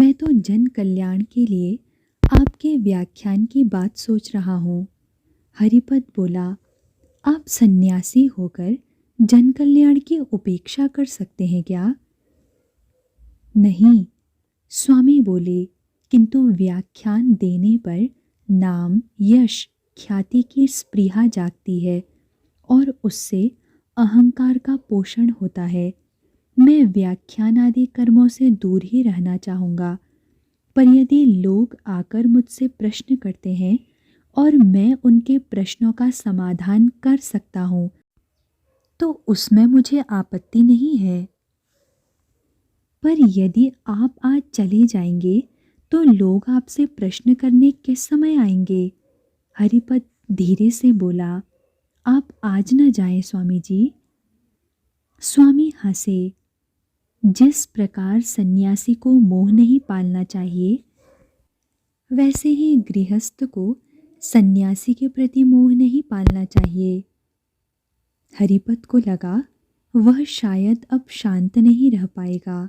मैं तो जन कल्याण के लिए आपके व्याख्यान की बात सोच रहा हूँ। हरिपद बोला, आप सन्यासी होकर जन कल्याण की उपेक्षा कर सकते हैं क्या? नहीं, स्वामी बोले, किंतु व्याख्यान देने पर नाम, यश, ख्याति की स्पृहा जागती है और उससे अहंकार का पोषण होता है। मैं व्याख्यान आदि कर्मों से दूर ही रहना चाहूँगा, पर यदि लोग आकर मुझसे प्रश्न करते हैं और मैं उनके प्रश्नों का समाधान कर सकता हूँ, तो उसमें मुझे आपत्ति नहीं है। पर यदि आप आज चले जाएंगे, तो लोग आपसे प्रश्न करने किस समय आएंगे? हरिपद धीरे से बोला, आप आज न जाएं स्वामी जी। स्वामी हंसे। जिस प्रकार सन्यासी को मोह नहीं पालना चाहिए, वैसे ही गृहस्थ को सन्यासी के प्रति मोह नहीं पालना चाहिए। हरिपद को लगा वह शायद अब शांत नहीं रह पाएगा।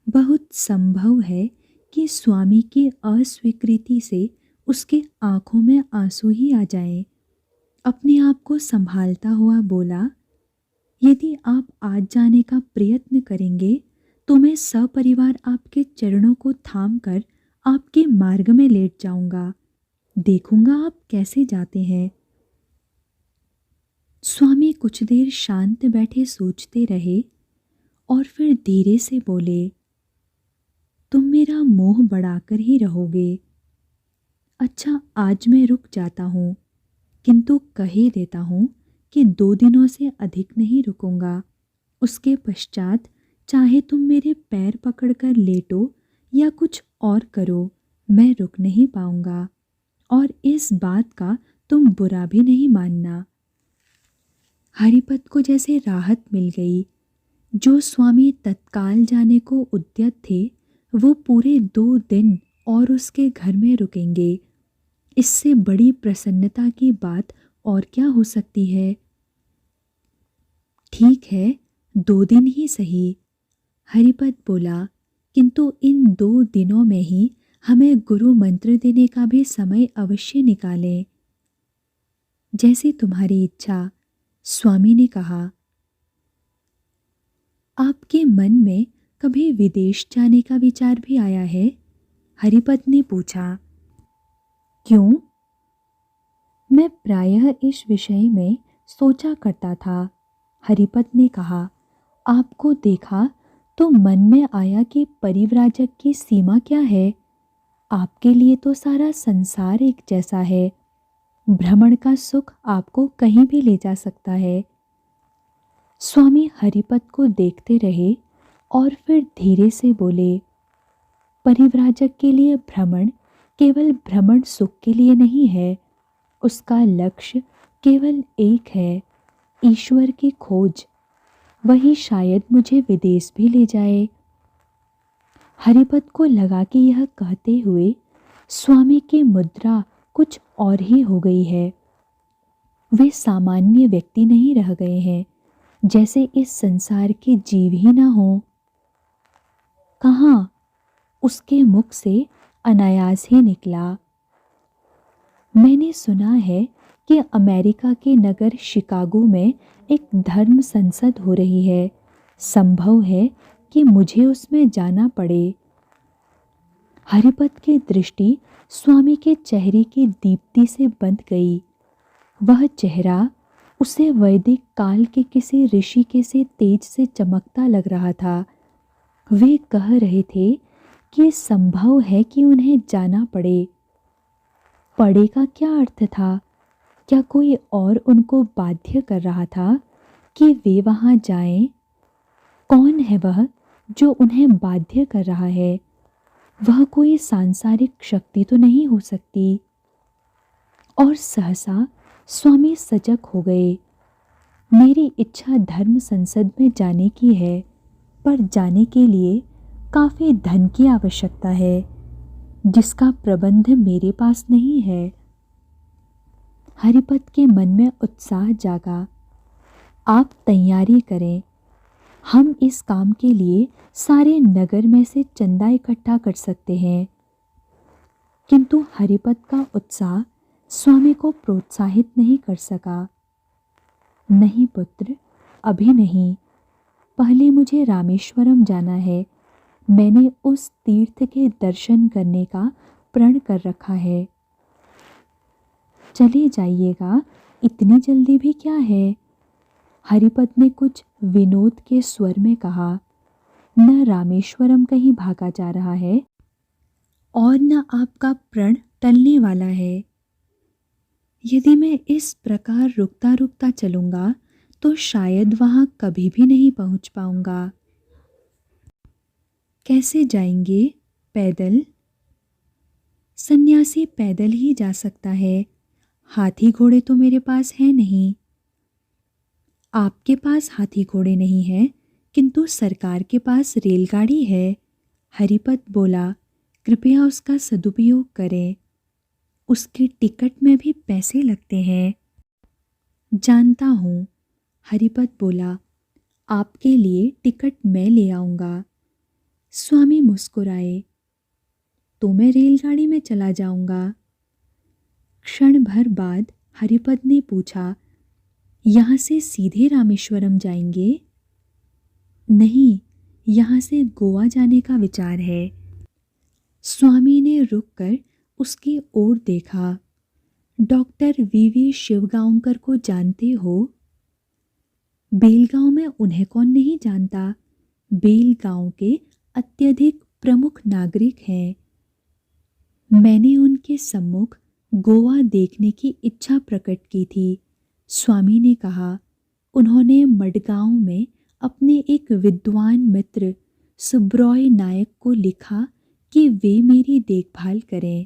बहुत संभव है कि स्वामी की अस्वीकृति से उसके आंखों में आंसू ही आ जाएं। अपने आप को संभालता हुआ बोला, यदि आप आज जाने का प्रयत्न करेंगे तो मैं सपरिवार आपके चरणों को थाम कर आपके मार्ग में लेट जाऊंगा। देखूंगा आप कैसे जाते हैं। स्वामी कुछ देर शांत बैठे सोचते रहे और फिर धीरे से बोले, तुम मेरा मोह बढ़ाकर ही रहोगे। अच्छा, आज मैं रुक जाता हूँ, किंतु कहे देता हूँ कि 2 दिनों से अधिक नहीं रुकूंगा। उसके पश्चात चाहे तुम मेरे पैर पकड़कर लेटो या कुछ और करो, मैं रुक नहीं पाऊंगा, और इस बात का तुम बुरा भी नहीं मानना। हरिपद को जैसे राहत मिल गई। जो स्वामी तत्काल जाने को उद्यत थे, वो पूरे 2 दिन और उसके घर में रुकेंगे। इससे बड़ी प्रसन्नता की बात और क्या हो सकती है? ठीक है, 2 दिन ही सही, हरिपद बोला, किंतु इन 2 दिनों में ही हमें गुरु मंत्र देने का भी समय अवश्य निकालें। जैसी तुम्हारी इच्छा, स्वामी ने कहा। आपके मन में कभी विदेश जाने का विचार भी आया है? हरिपद ने पूछा। क्यों? मैं प्रायः इस विषय में सोचा करता था, हरिपद ने कहा। आपको देखा तो मन में आया कि परिव्राजक की सीमा क्या है। आपके लिए तो सारा संसार एक जैसा है। भ्रमण का सुख आपको कहीं भी ले जा सकता है। स्वामी हरिपद को देखते रहे और फिर धीरे से बोले, परिव्राजक के लिए भ्रमण केवल भ्रमण सुख के लिए नहीं है। उसका लक्ष्य केवल एक है, ईश्वर की खोज। वही शायद मुझे विदेश भी ले जाए। हरिपद को लगा कि यह कहते हुए स्वामी की मुद्रा कुछ और ही हो गई है। वे सामान्य व्यक्ति नहीं रह गए हैं, जैसे इस संसार के जीव ही ना हो। कहाँ? उसके मुख से अनायास ही निकला, मैंने सुना है कि अमेरिका के नगर शिकागो में एक धर्म संसद हो रही है। संभव है कि मुझे उसमें जाना पड़े। हरिपद की दृष्टि स्वामी के चेहरे की दीप्ति से बंध गई। वह चेहरा उसे वैदिक काल के किसी ऋषि के से तेज से चमकता लग रहा था। वे कह रहे थे कि संभव है कि उन्हें जाना पड़े। पड़े का क्या अर्थ था? क्या कोई और उनको बाध्य कर रहा था कि वे वहां जाएं? कौन है वह जो उन्हें बाध्य कर रहा है? वह कोई सांसारिक शक्ति तो नहीं हो सकती। और सहसा स्वामी सजग हो गए। मेरी इच्छा धर्म संसद में जाने की है, पर जाने के लिए काफी धन की आवश्यकता है, जिसका प्रबंध मेरे पास नहीं है। हरिपद के मन में उत्साह जागा। आप तैयारी करें, हम इस काम के लिए सारे नगर में से चंदा इकट्ठा कर सकते हैं। किंतु हरिपद का उत्साह स्वामी को प्रोत्साहित नहीं कर सका। नहीं पुत्र, अभी नहीं। पहले मुझे रामेश्वरम जाना है। मैंने उस तीर्थ के दर्शन करने का प्रण कर रखा है। चले जाइएगा, इतनी जल्दी भी क्या है? हरिपद ने कुछ विनोद के स्वर में कहा। न रामेश्वरम कहीं भागा जा रहा है और न आपका प्रण टलने वाला है। यदि मैं इस प्रकार रुकता रुकता चलूंगा तो शायद वहां कभी भी नहीं पहुंच पाऊंगा। कैसे जाएंगे? पैदल? सन्यासी पैदल ही जा सकता है। हाथी घोड़े तो मेरे पास है नहीं। आपके पास हाथी घोड़े नहीं है, किंतु सरकार के पास रेलगाड़ी है। हरिपद बोला, कृपया उसका सदुपयोग करें। उसकी टिकट में भी पैसे लगते हैं। जानता हूँ, हरिपद बोला, आपके लिए टिकट मैं ले आऊँगा। स्वामी मुस्कुराए। तो मैं रेलगाड़ी में चला जाऊँगा। क्षण भर बाद हरिपद ने पूछा, यहाँ से सीधे रामेश्वरम जाएंगे? नहीं, यहाँ से गोवा जाने का विचार है। स्वामी ने रुककर उसकी ओर देखा। डॉक्टर वीवी शिवगांवकर को जानते हो? बेलगांव में उन्हें कौन नहीं जानता। बेलगांव के अत्यधिक प्रमुख नागरिक हैं। मैंने उनके सम्मुख गोवा देखने की इच्छा प्रकट की थी। स्वामी ने कहा। उन्होंने मडगांव में अपने एक विद्वान मित्र सुब्रॉय नायक को लिखा कि वे मेरी देखभाल करें।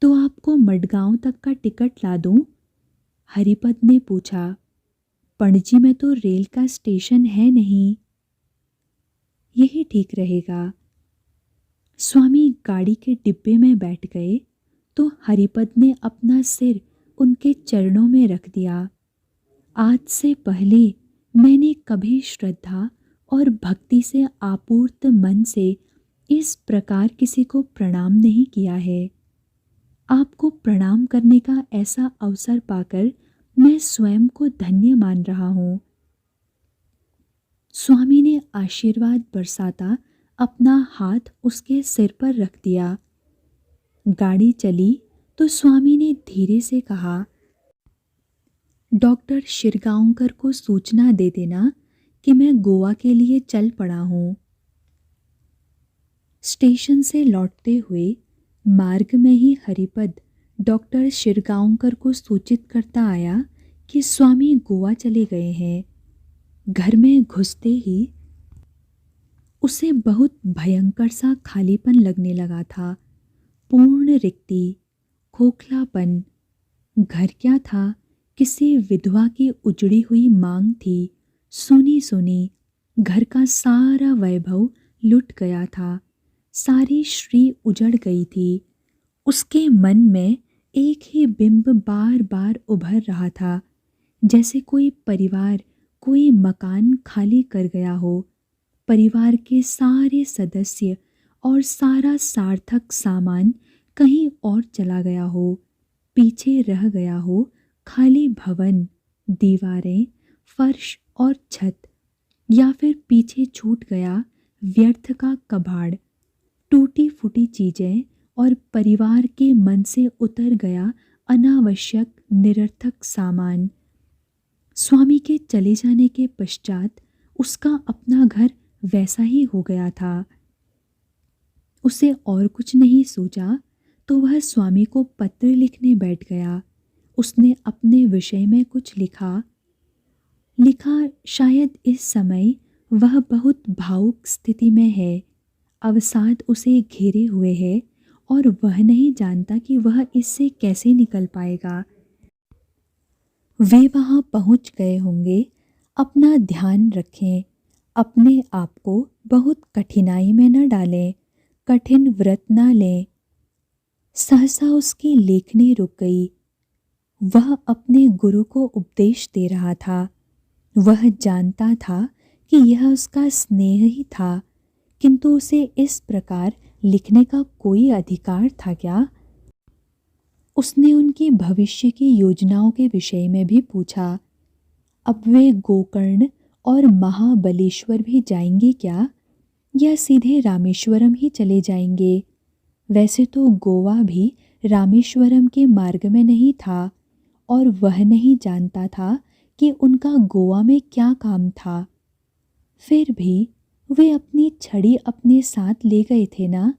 तो आपको मडगांव तक का टिकट ला दूं? हरिपद ने पूछा। पणजी में तो रेल का स्टेशन है नहीं। यही ठीक रहेगा। स्वामी गाड़ी के डिब्बे में बैठ गए तो हरिपद ने अपना सिर उनके चरणों में रख दिया। आज से पहले मैंने कभी श्रद्धा और भक्ति से आपूर्त मन से इस प्रकार किसी को प्रणाम नहीं किया है। आपको प्रणाम करने का ऐसा अवसर पाकर मैं स्वयं को धन्य मान रहा हूँ। स्वामी ने आशीर्वाद बरसाता अपना हाथ उसके सिर पर रख दिया। गाड़ी चली तो स्वामी ने धीरे से कहा, डॉक्टर शिरगांवकर को सूचना दे देना कि मैं गोवा के लिए चल पड़ा हूँ। स्टेशन से लौटते हुए मार्ग में ही हरिपद डॉक्टर शिरगांवकर को सूचित करता आया कि स्वामी गोवा चले गए हैं। घर में घुसते ही उसे बहुत भयंकर सा खालीपन लगने लगा था। पूर्ण रिक्ति, खोखलापन। घर क्या था, किसी विधवा की उजड़ी हुई मांग थी। सोनी सोनी घर का सारा वैभव लुट गया था। सारी श्री उजड़ गई थी। उसके मन में एक ही बिंब बार बार उभर रहा था, जैसे कोई परिवार कोई मकान खाली कर गया हो। परिवार के सारे सदस्य और सारा सार्थक सामान कहीं और चला गया हो। पीछे रह गया हो खाली भवन, दीवारें, फर्श और छत, या फिर पीछे छूट गया व्यर्थ का कबाड़, टूटी फूटी चीजें और परिवार के मन से उतर गया अनावश्यक निरर्थक सामान। स्वामी के चले जाने के पश्चात उसका अपना घर वैसा ही हो गया था। उसे और कुछ नहीं सूझा तो वह स्वामी को पत्र लिखने बैठ गया। उसने अपने विषय में कुछ लिखा। शायद इस समय वह बहुत भावुक स्थिति में है। अवसाद उसे घेरे हुए है और वह नहीं जानता कि वह इससे कैसे निकल पाएगा। वे वहाँ पहुँच गए होंगे। अपना ध्यान रखें, अपने आप को बहुत कठिनाई में न डालें, कठिन व्रत न लें। सहसा उसकी लेखनी रुक गई। वह अपने गुरु को उपदेश दे रहा था। वह जानता था कि यह उसका स्नेह ही था, किंतु उसे इस प्रकार लिखने का कोई अधिकार था क्या? उसने उनकी भविष्य की योजनाओं के विषय में भी पूछा। अब वे गोकर्ण और महाबलेश्वर भी जाएंगे क्या, या सीधे रामेश्वरम ही चले जाएंगे? वैसे तो गोवा भी रामेश्वरम के मार्ग में नहीं था, और वह नहीं जानता था कि उनका गोवा में क्या काम था। फिर भी वे अपनी छड़ी अपने साथ ले गए थे ना।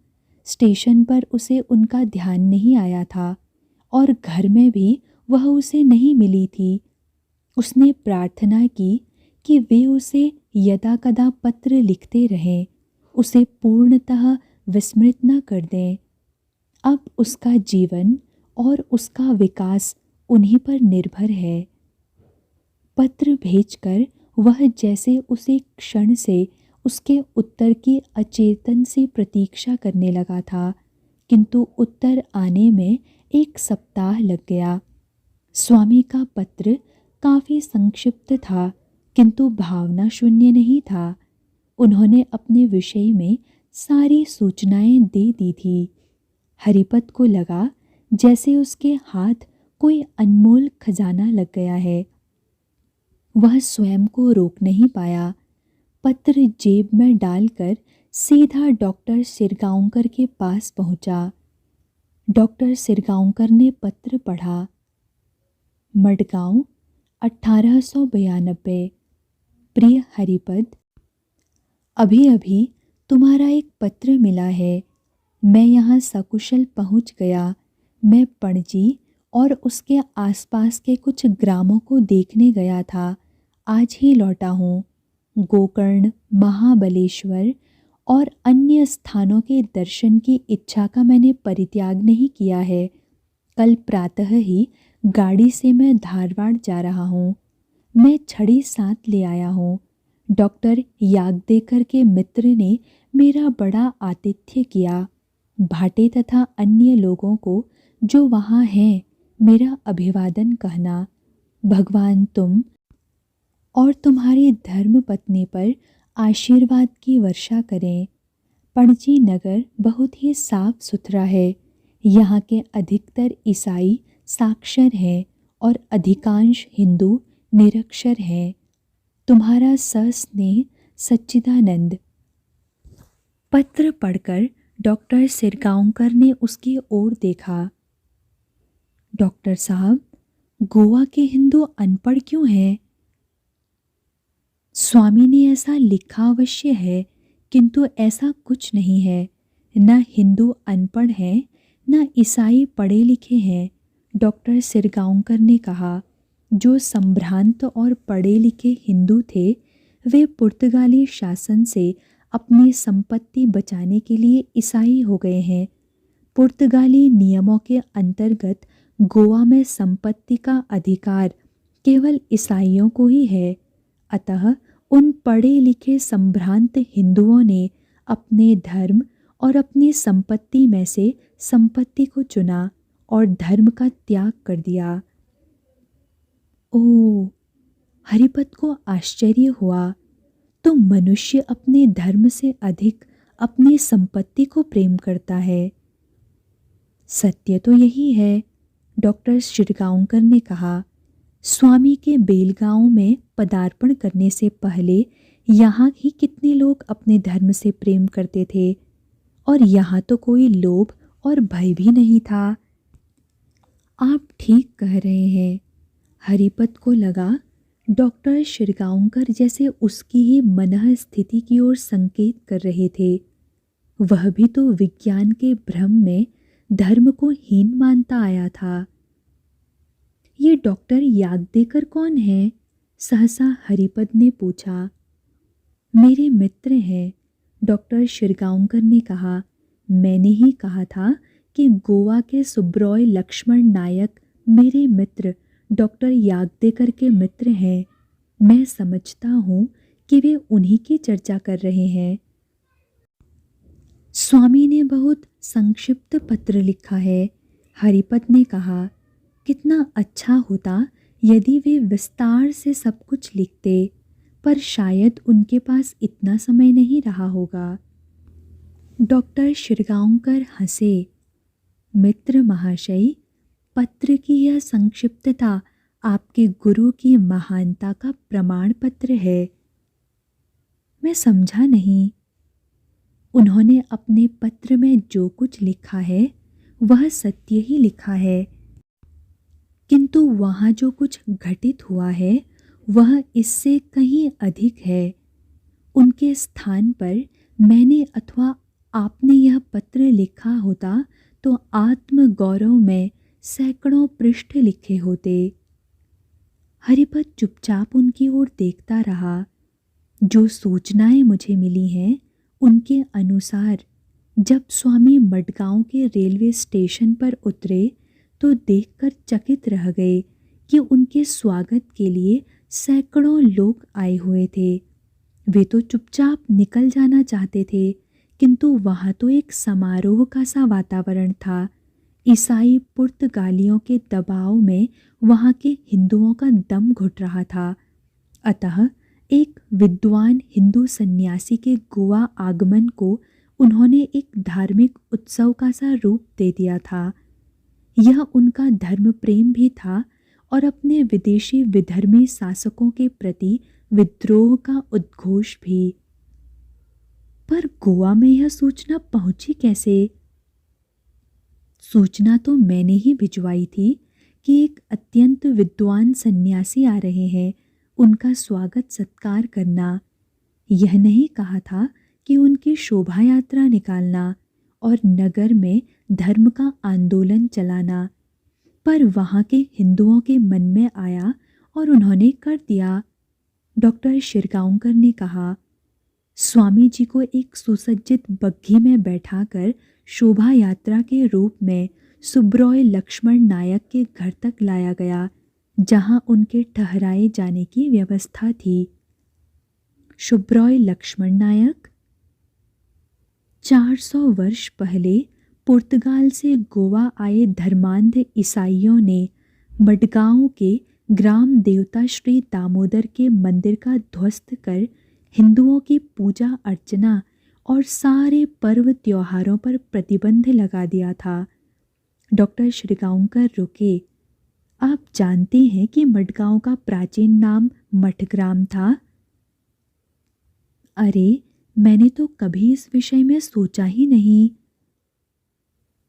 स्टेशन पर उसे उनका ध्यान नहीं आया था, और घर में भी वह उसे नहीं मिली थी। उसने प्रार्थना की कि वे उसे यदाकदा पत्र लिखते रहें, उसे पूर्णतः विस्मृत न कर दें। अब उसका जीवन और उसका विकास उन्हीं पर निर्भर है। पत्र भेजकर वह जैसे उसे क्षण से उसके उत्तर की अचेतन से प्रतीक्षा करने लगा था, किंतु उत्तर आने में 1 सप्ताह लग गया। स्वामी का पत्र काफी संक्षिप्त था, किंतु भावना शून्य नहीं था। उन्होंने अपने विषय में सारी सूचनाएं दे दी थी। हरिपत को लगा जैसे उसके हाथ कोई अनमोल खजाना लग गया है। वह स्वयं को रोक नहीं पाया। पत्र जेब में डालकर सीधा डॉक्टर सिरगांवकर के पास पहुंचा। डॉक्टर सिरगांवकर ने पत्र पढ़ा। मडगांव, 1892। प्रिय हरिपद, अभी अभी तुम्हारा एक पत्र मिला है। मैं यहाँ सकुशल पहुँच गया। मैं पणजी और उसके आसपास के कुछ ग्रामों को देखने गया था। आज ही लौटा हूँ। गोकर्ण, महाबलेश्वर और अन्य स्थानों के दर्शन की इच्छा का मैंने परित्याग नहीं किया है। कल प्रातः ही गाड़ी से मैं धारवाड़ जा रहा हूँ। मैं छड़ी साथ ले आया हूँ। डॉक्टर यागदेकर के मित्र ने मेरा बड़ा आतिथ्य किया। भाटे तथा अन्य लोगों को जो वहाँ हैं, मेरा अभिवादन कहना। भगवान तुम और तुम्हारी धर्मपत्नी पर आशीर्वाद की वर्षा करें। पणजी नगर बहुत ही साफ सुथरा है। यहाँ के अधिकतर ईसाई साक्षर हैं और अधिकांश हिंदू निरक्षर हैं। तुम्हारा सस्नेह सच्चिदानंद। पत्र पढ़कर डॉक्टर सिरगांवकर ने उसकी ओर देखा। डॉक्टर साहब, गोवा के हिंदू अनपढ़ क्यों हैं? स्वामी ने ऐसा लिखा अवश्य है, किंतु ऐसा कुछ नहीं है। न हिंदू अनपढ़ हैं, न ईसाई पढ़े लिखे हैं। डॉक्टर सिरगांवकर ने कहा। जो संभ्रांत और पढ़े लिखे हिंदू थे, वे पुर्तगाली शासन से अपनी संपत्ति बचाने के लिए ईसाई हो गए हैं। पुर्तगाली नियमों के अंतर्गत गोवा में संपत्ति का अधिकार केवल ईसाइयों को ही है। अतः उन पढ़े लिखे संभ्रांत हिंदुओं ने अपने धर्म और अपनी संपत्ति में से संपत्ति को चुना और धर्म का त्याग कर दिया। ओह! हरिपत को आश्चर्य हुआ। तो मनुष्य अपने धर्म से अधिक अपनी संपत्ति को प्रेम करता है। सत्य तो यही है, डॉक्टर शिरगांवकर ने कहा। स्वामी के बेलगांव में पदार्पण करने से पहले यहाँ ही कितने लोग अपने धर्म से प्रेम करते थे, और यहाँ तो कोई लोभ और भय भी नहीं था। आप ठीक कह रहे हैं। हरिपत को लगा डॉक्टर शिरगांवकर जैसे उसकी ही मनः स्थिति की ओर संकेत कर रहे थे। वह भी तो विज्ञान के भ्रम में धर्म को हीन मानता आया था। ये डॉक्टर यागदेकर कौन है? सहसा हरिपद ने पूछा। मेरे मित्र हैं, डॉक्टर शिरगांवकर ने कहा। मैंने ही कहा था कि गोवा के सुब्रॉय लक्ष्मण नायक मेरे मित्र डॉक्टर यागदेकर के मित्र हैं। मैं समझता हूँ कि वे उन्हीं की चर्चा कर रहे हैं। स्वामी ने बहुत संक्षिप्त पत्र लिखा है, हरिपत ने कहा। कितना अच्छा होता यदि वे विस्तार से सब कुछ लिखते, पर शायद उनके पास इतना समय नहीं रहा होगा। डॉक्टर शिरगांवकर हंसे। मित्र महाशय, पत्र की यह संक्षिप्तता आपके गुरु की महानता का प्रमाण पत्र है। मैं समझा नहीं। उन्होंने अपने पत्र में जो कुछ लिखा है वह सत्य ही लिखा है, किंतु वहाँ जो कुछ घटित हुआ है वह इससे कहीं अधिक है। उनके स्थान पर मैंने अथवा आपने यह पत्र लिखा होता तो आत्मगौरव में सैकड़ों पृष्ठ लिखे होते। हरिपत चुपचाप उनकी ओर देखता रहा। जो सूचनाएं मुझे मिली हैं उनके अनुसार जब स्वामी मडगांव के रेलवे स्टेशन पर उतरे तो देखकर चकित रह गए कि उनके स्वागत के लिए सैकड़ों लोग आए हुए थे। वे तो चुपचाप निकल जाना चाहते थे, किंतु वहाँ तो एक समारोह का सा वातावरण था। ईसाई पुर्तगालियों के दबाव में वहाँ के हिंदुओं का दम घुट रहा था। अतः एक विद्वान हिंदू सन्यासी के गोवा आगमन को उन्होंने एक धार्मिक उत्सव का सा रूप दे दिया था। यह उनका धर्म प्रेम भी था और अपने विदेशी विधर्मी शासकों के प्रति विद्रोह का उद्घोष भी। पर गोवा में यह सूचना पहुंची कैसे? सूचना तो मैंने ही भिजवाई थी कि एक अत्यंत विद्वान सन्यासी आ रहे हैं, उनका स्वागत सत्कार करना। यह नहीं कहा था कि उनकी शोभा यात्रा निकालना और नगर में धर्म का आंदोलन चलाना। पर वहाँ के हिंदुओं के मन में आया और उन्होंने कर दिया। डॉक्टर शिरगांवकर ने कहा, स्वामी जी को एक सुसज्जित बग्घी में बैठाकर शोभा यात्रा के रूप में सुब्रॉय लक्ष्मण नायक के घर तक लाया गया, जहां उनके ठहराए जाने की व्यवस्था थी। सुब्रॉय लक्ष्मण नायक 400 वर्ष पहले पुर्तगाल से गोवा आए धर्मांध ईसाइयों ने मडगांव के ग्राम देवता श्री दामोदर के मंदिर का ध्वस्त कर हिंदुओं की पूजा अर्चना और सारे पर्व त्योहारों पर प्रतिबंध लगा दिया था। डॉक्टर शिरगांवकर रुके। आप जानते हैं कि मडगांव का प्राचीन नाम मठग्राम था? अरे, मैंने तो कभी इस विषय में सोचा ही नहीं।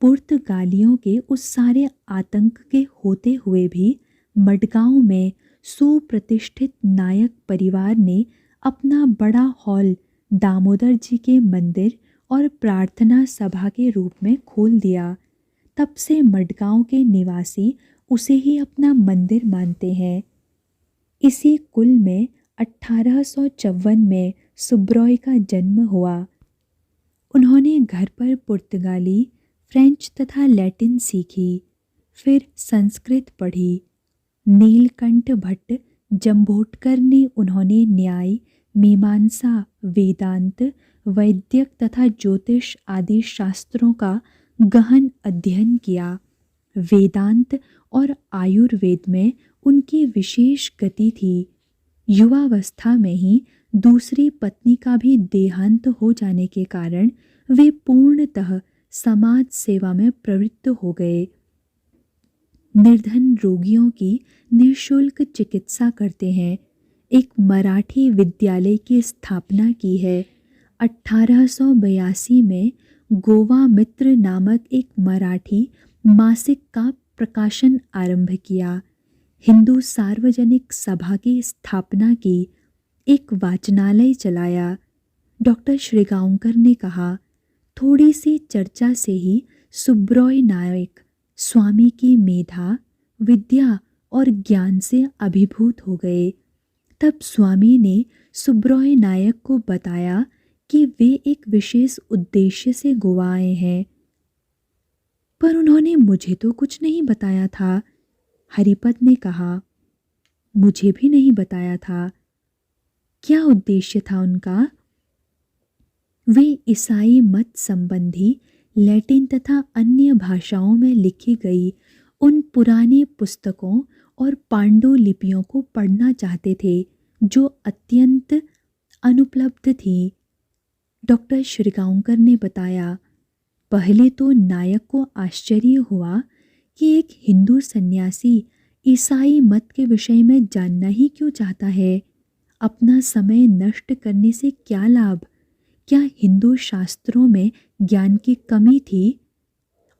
पुर्तगालियों के उस सारे आतंक के होते हुए भी मडगांव में सुप्रतिष्ठित नायक परिवार ने अपना बड़ा हॉल दामोदर जी के मंदिर और प्रार्थना सभा के रूप में खोल दिया। तब से मडगांव के निवासी उसे ही अपना मंदिर मानते हैं। इसी कुल में 1854 में सुब्रॉय का जन्म हुआ। उन्होंने घर पर पुर्तगाली, फ्रेंच तथा लैटिन सीखी, फिर संस्कृत पढ़ी। नीलकंठ भट्ट जंभोटकर ने उन्होंने न्याय, मीमांसा, वेदांत, वैद्यक तथा ज्योतिष आदि शास्त्रों का गहन अध्ययन किया। वेदांत और आयुर्वेद में उनकी विशेष गति थी। युवावस्था में ही दूसरी पत्नी का भी देहांत हो जाने के कारण वे पूर्णतः समाज सेवा में प्रवृत्त हो गए। निर्धन रोगियों की निःशुल्क चिकित्सा करते हैं। एक मराठी विद्यालय की स्थापना की है। 1882 में गोवा मित्र नामक एक मराठी मासिक का प्रकाशन आरंभ किया। हिंदू सार्वजनिक सभा की स्थापना की। एक वाचनालय चलाया। डॉक्टर श्रीगांवकर ने कहा, थोड़ी सी चर्चा से ही सुब्रॉय नायक स्वामी की मेधा, विद्या और ज्ञान से अभिभूत हो गए। तब स्वामी ने सुब्रॉय नायक को बताया कि वे एक विशेष उद्देश्य से गोवा आए हैं। पर उन्होंने मुझे तो कुछ नहीं बताया था। हरिपत ने कहा, मुझे भी नहीं बताया था। क्या उद्देश्य था उनका? वे ईसाई मत संबंधी लैटिन तथा अन्य भाषाओं में लिखी गई उन पुरानी पुस्तकों और पांडुलिपियों को पढ़ना चाहते थे जो अत्यंत अनुपलब्ध थी। डॉक्टर शिरगांवकर ने बताया, पहले तो नायक को आश्चर्य हुआ कि एक हिंदू सन्यासी ईसाई मत के विषय में जानना ही क्यों चाहता है। अपना समय नष्ट करने से क्या लाभ? क्या हिंदू शास्त्रों में ज्ञान की कमी थी?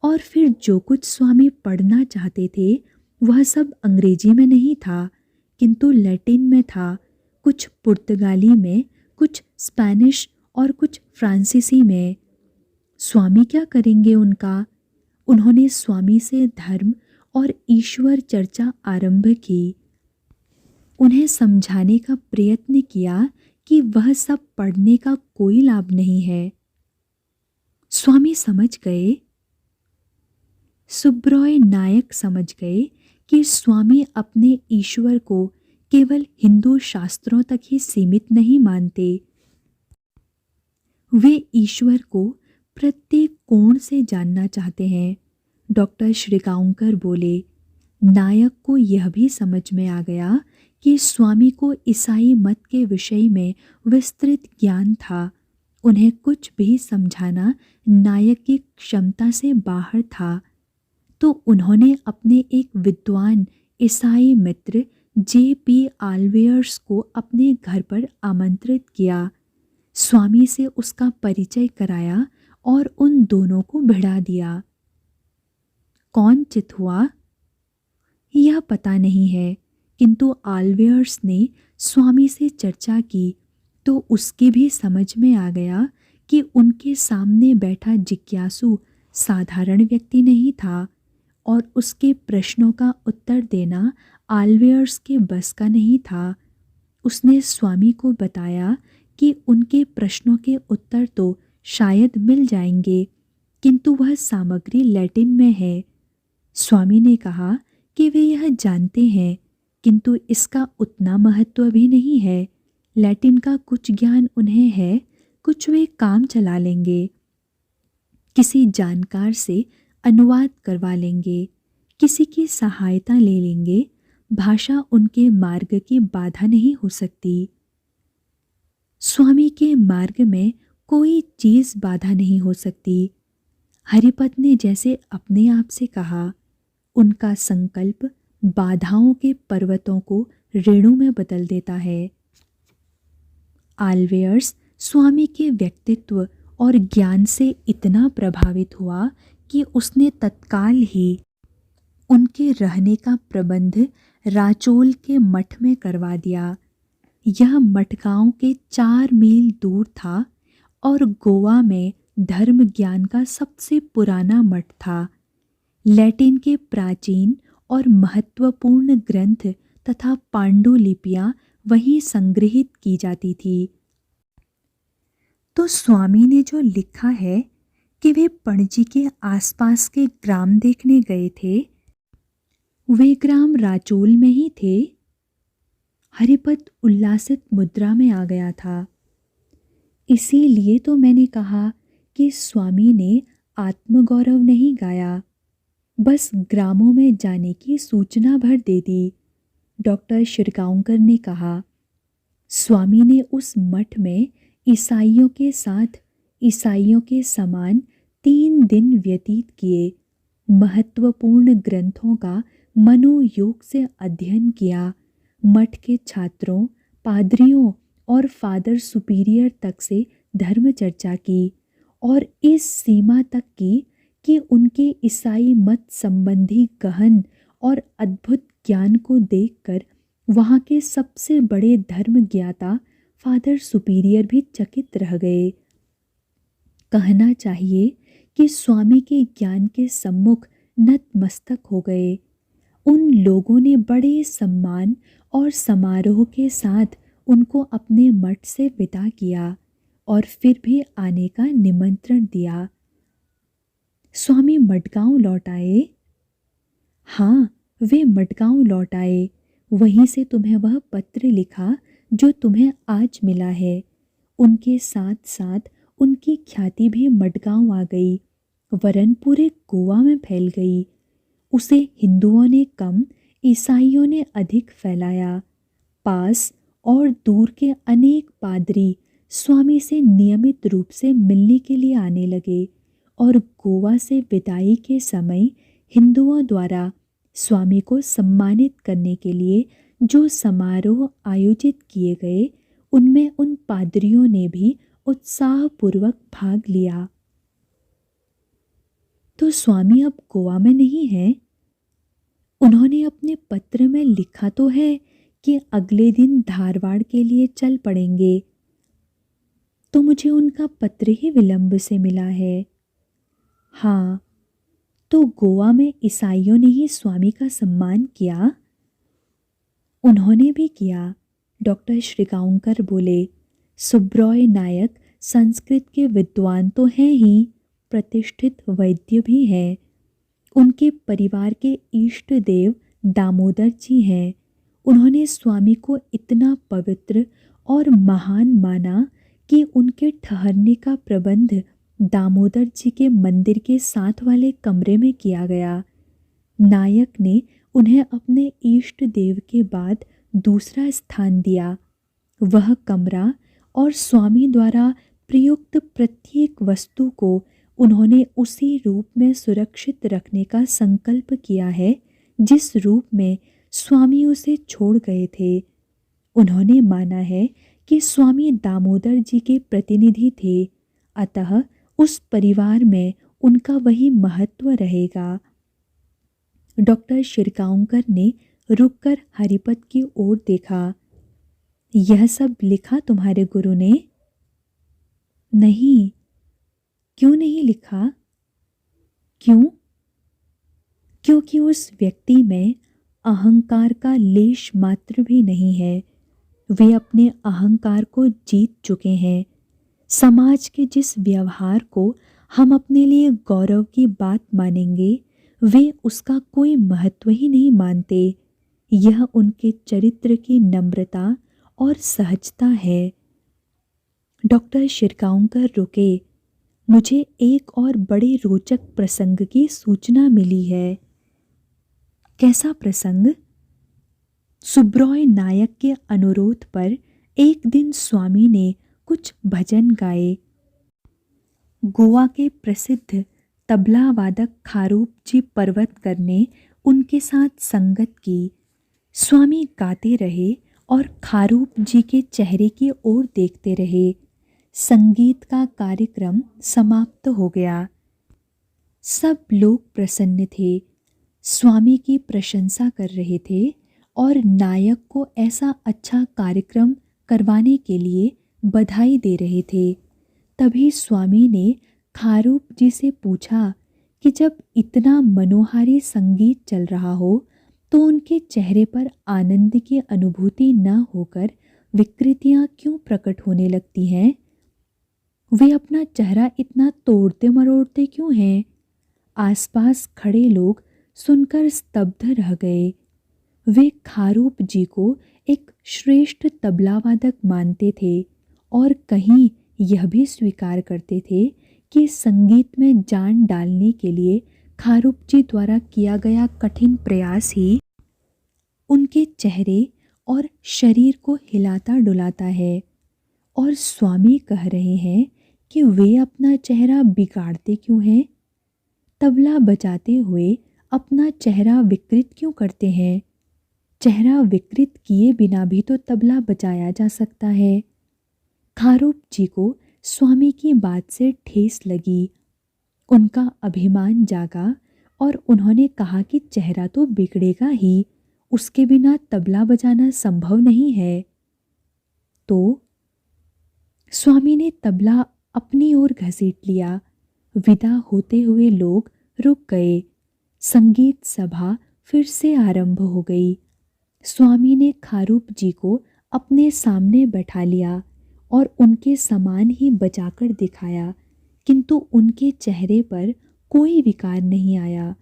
और फिर जो कुछ स्वामी पढ़ना चाहते थे वह सब अंग्रेजी में नहीं था, किंतु लैटिन में था, कुछ पुर्तगाली में, कुछ स्पेनिश और कुछ फ्रांसीसी में। स्वामी क्या करेंगे उनका? उन्होंने स्वामी से धर्म और ईश्वर चर्चा आरंभ की। उन्हें समझाने का प्रयत्न किया कि वह सब पढ़ने का कोई लाभ नहीं है। स्वामी समझ गए, सुब्रॉय नायक समझ गए कि स्वामी अपने ईश्वर को केवल हिंदू शास्त्रों तक ही सीमित नहीं मानते, वे ईश्वर को प्रत्येक कोण से जानना चाहते हैं। डॉक्टर श्रीगांवकर बोले, नायक को यह भी समझ में आ गया कि स्वामी को ईसाई मत के विषय में विस्तृत ज्ञान था। उन्हें कुछ भी समझाना नायक की क्षमता से बाहर था। तो उन्होंने अपने एक विद्वान ईसाई मित्र J.P. आल्वेयर्स को अपने घर पर आमंत्रित किया, स्वामी से उसका परिचय कराया और उन दोनों को भिड़ा दिया। कौन चित हुआ यह पता नहीं है, किंतु आल्वेयर्स ने स्वामी से चर्चा की तो उसकी भी समझ में आ गया कि उनके सामने बैठा जिज्ञासु साधारण व्यक्ति नहीं था और उसके प्रश्नों का उत्तर देना आल्वेयर्स के बस का नहीं था। उसने स्वामी को बताया कि उनके प्रश्नों के उत्तर तो शायद मिल जाएंगे, किंतु वह सामग्री लैटिन में है। स्वामी ने कहा कि वे यह जानते हैं, किंतु इसका उतना महत्व भी नहीं है। लैटिन का कुछ ज्ञान उन्हें है, कुछ वे काम चला लेंगे, किसी जानकार से अनुवाद करवा लेंगे, किसी की सहायता ले लेंगे। भाषा उनके मार्ग की बाधा नहीं हो सकती। स्वामी के मार्ग में कोई चीज बाधा नहीं हो सकती। हरिपत ने जैसे अपने आप से कहा, उनका संकल्प बाधाओं के पर्वतों को रेणु में बदल देता है। आल्वेयर्स स्वामी के व्यक्तित्व और ज्ञान से इतना प्रभावित हुआ कि उसने तत्काल ही उनके रहने का प्रबंध राचोल के मठ में करवा दिया। यह मठ गांव के 4 मील दूर था और गोवा में धर्म ज्ञान का सबसे पुराना मठ था। लैटिन के प्राचीन और महत्वपूर्ण ग्रंथ तथा पांडुलिपियां वहीं संग्रहित की जाती थी। तो स्वामी ने जो लिखा है कि वे पणजी के आसपास के ग्राम देखने गए थे, वे ग्राम राचोल में ही थे। हरिपत उल्लासित मुद्रा में आ गया था। इसीलिए तो मैंने कहा कि स्वामी ने आत्मगौरव नहीं गाया, बस ग्रामों में जाने की सूचना भर दे दी। डॉक्टर शिरगांवकर ने कहा, स्वामी ने उस मठ में ईसाइयों के साथ ईसाइयों के समान 3 दिन व्यतीत किए। महत्वपूर्ण ग्रंथों का मनोयोग से अध्ययन किया। मठ के छात्रों, पादरियों और फादर सुपीरियर तक से धर्म चर्चा की और इस सीमा तक की कि उनके ईसाई मत संबंधी गहन और अद्भुत ज्ञान को देखकर वहाँ के सबसे बड़े धर्म ज्ञाता फादर सुपीरियर भी चकित रह गए। कहना चाहिए कि स्वामी के ज्ञान के सम्मुख नतमस्तक हो गए। उन लोगों ने बड़े सम्मान और समारोह के साथ उनको अपने मठ से विदा किया और फिर भी आने का निमंत्रण दिया। स्वामी मडगांव लौट आए? हाँ, वे मडगांव लौट आए। वहीं से तुम्हें वह पत्र लिखा जो तुम्हें आज मिला है। उनके साथ साथ उनकी ख्याति भी मडगांव आ गई, वरन पूरे गोवा में फैल गई। उसे हिंदुओं ने कम, ईसाइयों ने अधिक फैलाया। पास और दूर के अनेक पादरी स्वामी से नियमित रूप से मिलने के लिए आने लगे और गोवा से विदाई के समय हिंदुओं द्वारा स्वामी को सम्मानित करने के लिए जो समारोह आयोजित किए गए उनमें उन पादरियों ने भी उत्साहपूर्वक भाग लिया। तो स्वामी अब गोवा में नहीं हैं। उन्होंने अपने पत्र में लिखा तो है कि अगले दिन धारवाड़ के लिए चल पड़ेंगे, तो मुझे उनका पत्र ही विलंब से मिला है। हाँ, तो गोवा में ईसाइयों ने ही स्वामी का सम्मान किया? उन्होंने भी किया, डॉक्टर श्रीगांवकर बोले। सुब्रॉय नायक संस्कृत के विद्वान तो हैं ही, प्रतिष्ठित वैद्य भी हैं। उनके परिवार के इष्ट देव दामोदर जी हैं। उन्होंने स्वामी को इतना पवित्र और महान माना कि उनके ठहरने का प्रबंध दामोदर जी के मंदिर के साथ वाले कमरे में किया गया। नायक ने उन्हें अपने इष्ट देव के बाद दूसरा स्थान दिया। वह कमरा और स्वामी द्वारा प्रयुक्त प्रत्येक वस्तु को उन्होंने उसी रूप में सुरक्षित रखने का संकल्प किया है जिस रूप में स्वामी उसे छोड़ गए थे। उन्होंने माना है कि स्वामी दामोदर जी के प्रतिनिधि थे, अतः उस परिवार में उनका वही महत्व रहेगा। डॉक्टर शिरगांवकर ने रुककर हरिपत की ओर देखा। यह सब लिखा तुम्हारे गुरु ने? नहीं। क्यों नहीं लिखा? क्यों? क्योंकि उस व्यक्ति में अहंकार का लेश मात्र भी नहीं है। वे अपने अहंकार को जीत चुके हैं। समाज के जिस व्यवहार को हम अपने लिए गौरव की बात मानेंगे, वे उसका कोई महत्व ही नहीं मानते। यह उनके चरित्र की नम्रता और सहजता है। डॉक्टर शिरगांवकर रुके। मुझे एक और बड़े रोचक प्रसंग की सूचना मिली है। कैसा प्रसंग? सुब्रॉय नायक के अनुरोध पर एक दिन स्वामी ने कुछ भजन गाए। गोवा के प्रसिद्ध तबला वादक खारूप जी परवतकर ने उनके साथ संगत की। स्वामी गाते रहे और खारूप जी के चेहरे की ओर देखते रहे। संगीत का कार्यक्रम समाप्त हो गया। सब लोग प्रसन्न थे, स्वामी की प्रशंसा कर रहे थे और नायक को ऐसा अच्छा कार्यक्रम करवाने के लिए बधाई दे रहे थे। तभी स्वामी ने खारूप जी से पूछा कि जब इतना मनोहारी संगीत चल रहा हो तो उनके चेहरे पर आनंद की अनुभूति न होकर विकृतियां क्यों प्रकट होने लगती हैं? वे अपना चेहरा इतना तोड़ते मरोड़ते क्यों हैं? आसपास खड़े लोग सुनकर स्तब्ध रह गए। वे खारूप जी को एक श्रेष्ठ तबलावादक मानते थे और कहीं यह भी स्वीकार करते थे कि संगीत में जान डालने के लिए खारूप जी द्वारा किया गया कठिन प्रयास ही उनके चेहरे और शरीर को हिलाता डुलाता है। और स्वामी कह रहे हैं कि वे अपना चेहरा बिगाड़ते क्यों हैं? तबला बजाते हुए अपना चेहरा विकृत क्यों करते हैं? चेहरा विकृत किए बिना भी तो तबला बजाया जा सकता है। खारूप जी को स्वामी की बात से ठेस लगी। उनका अभिमान जागा और उन्होंने कहा कि चेहरा तो बिगड़ेगा ही, उसके बिना तबला बजाना संभव नहीं है। तो स्वामी ने तबला अपनी ओर घसीट लिया। विदा होते हुए लोग रुक गए। संगीत सभा फिर से आरंभ हो गई। स्वामी ने खारूप जी को अपने सामने बैठा लिया और उनके समान ही बजाकर दिखाया, किंतु उनके चेहरे पर कोई विकार नहीं आया।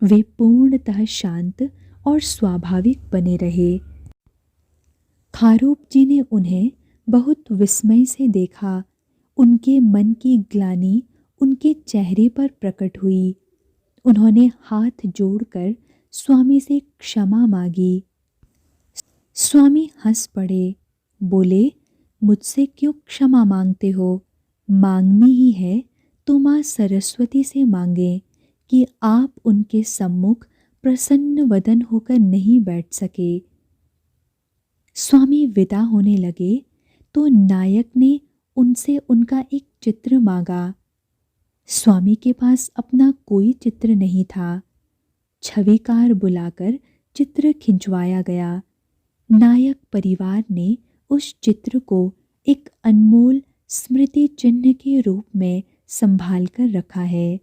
वे पूर्णतः शांत और स्वाभाविक बने रहे। खारूप जी ने उन्हें बहुत विस्मय से देखा। उनके मन की ग्लानि उनके चेहरे पर प्रकट हुई। उन्होंने हाथ जोड़कर स्वामी से क्षमा मांगी। स्वामी हंस पड़े। बोले, मुझसे क्यों क्षमा मांगते हो? मांगनी ही है तो माँ सरस्वती से मांगे कि आप उनके सम्मुख प्रसन्न वदन होकर नहीं बैठ सके। स्वामी विदा होने लगे तो नायक ने उनसे उनका एक चित्र मांगा। स्वामी के पास अपना कोई चित्र नहीं था। छविकार बुलाकर चित्र खिंचवाया गया। नायक परिवार ने उस चित्र को एक अनमोल स्मृति चिन्ह के रूप में संभाल कर रखा है।